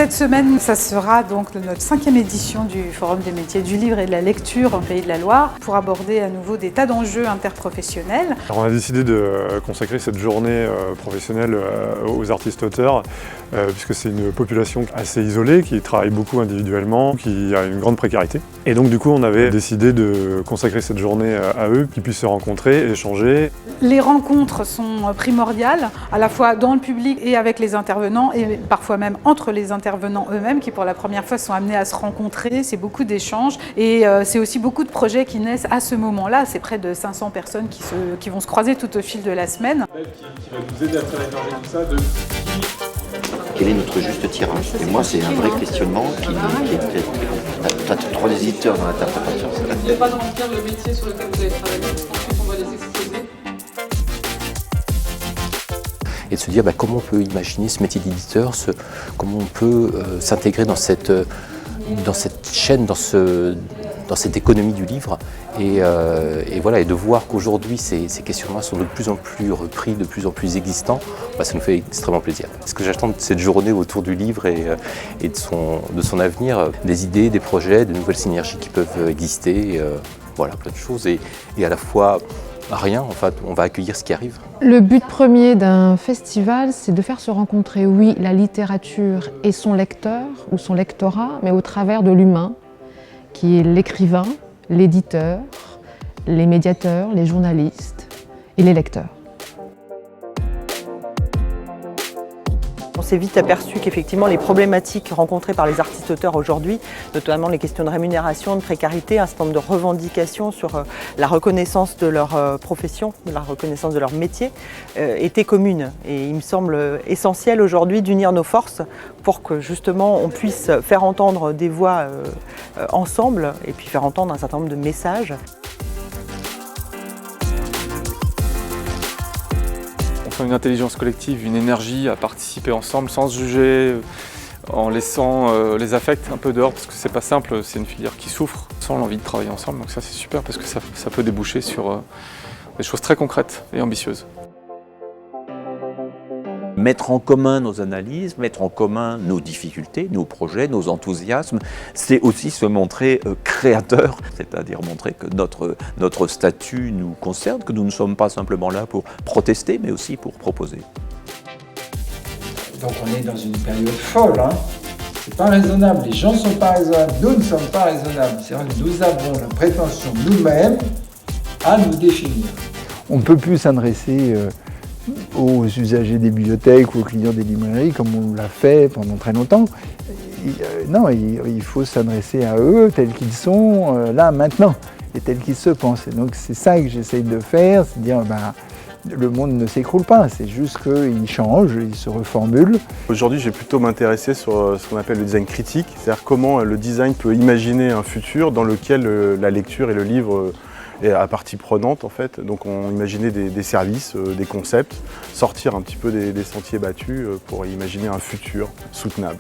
Cette semaine, ça sera donc notre 5e édition du Forum des métiers du livre et de la lecture en Pays de la Loire pour aborder à nouveau des tas d'enjeux interprofessionnels. Alors on a décidé de consacrer cette journée professionnelle aux artistes-auteurs puisque c'est une population assez isolée qui travaille beaucoup individuellement, qui a une grande précarité. Et donc du coup on avait décidé de consacrer cette journée à eux, qu'ils puissent se rencontrer, échanger. Les rencontres sont primordiales, à la fois dans le public et avec les intervenants, et parfois même entre les intervenants eux-mêmes qui pour la première fois sont amenés à se rencontrer. C'est beaucoup d'échanges et c'est aussi beaucoup de projets qui naissent à ce moment-là. C'est près de 500 personnes qui vont se croiser tout au fil de la semaine. Qui va nous aider à faire émerger tout ça de... Quel est notre juste tirage? Et moi, c'est un vrai questionnement qui est... T'as 3 éditeurs dans l'interprétation. Il n'y a pas de remplir le métier sur lequel vous avez travaillé. Ensuite, on va les exposer. Et de se dire comment on peut imaginer ce métier d'éditeur, comment on peut s'intégrer dans cette chaîne, dans cette économie du livre, et voilà, et de voir qu'aujourd'hui ces questionnements sont de plus en plus repris, de plus en plus existants, ça nous fait extrêmement plaisir. Ce que j'attends de cette journée autour du livre et de son avenir, des idées, des projets, de nouvelles synergies qui peuvent exister, voilà, plein de choses, et à la fois rien, en fait, on va accueillir ce qui arrive. Le but premier d'un festival, c'est de faire se rencontrer, oui, la littérature et son lecteur ou son lectorat, mais au travers de l'humain, qui est l'écrivain, l'éditeur, les médiateurs, les journalistes et les lecteurs. On s'est vite aperçu qu'effectivement les problématiques rencontrées par les artistes-auteurs aujourd'hui, notamment les questions de rémunération, de précarité, un certain nombre de revendications sur la reconnaissance de leur profession, de la reconnaissance de leur métier, étaient communes. Et il me semble essentiel aujourd'hui d'unir nos forces pour que justement on puisse faire entendre des voix ensemble et puis faire entendre un certain nombre de messages. Une intelligence collective, une énergie à participer ensemble sans se juger, en laissant les affects un peu dehors parce que c'est pas simple, c'est une filière qui souffre sans l'envie de travailler ensemble, donc ça c'est super parce que ça peut déboucher sur des choses très concrètes et ambitieuses. Mettre en commun nos analyses, mettre en commun nos difficultés, nos projets, nos enthousiasmes, c'est aussi se montrer créateur, c'est-à-dire montrer que notre statut nous concerne, que nous ne sommes pas simplement là pour protester, mais aussi pour proposer. Donc on est dans une période folle, hein. C'est pas raisonnable, les gens ne sont pas raisonnables, nous ne sommes pas raisonnables. C'est-à-dire que nous avons la prétention nous-mêmes à nous définir. On ne peut plus s'adresser aux usagers des bibliothèques ou aux clients des librairies comme on l'a fait pendant très longtemps. Non, il faut s'adresser à eux tels qu'ils sont là maintenant et tels qu'ils se pensent. Et donc c'est ça que j'essaye de faire, c'est de dire le monde ne s'écroule pas, c'est juste qu'il change, il se reformule. Aujourd'hui, je vais plutôt m'intéresser sur ce qu'on appelle le design critique, c'est-à-dire comment le design peut imaginer un futur dans lequel la lecture et le livre est à partie prenante en fait. Donc on imaginait des services, des concepts, sortir un petit peu des sentiers battus pour imaginer un futur soutenable.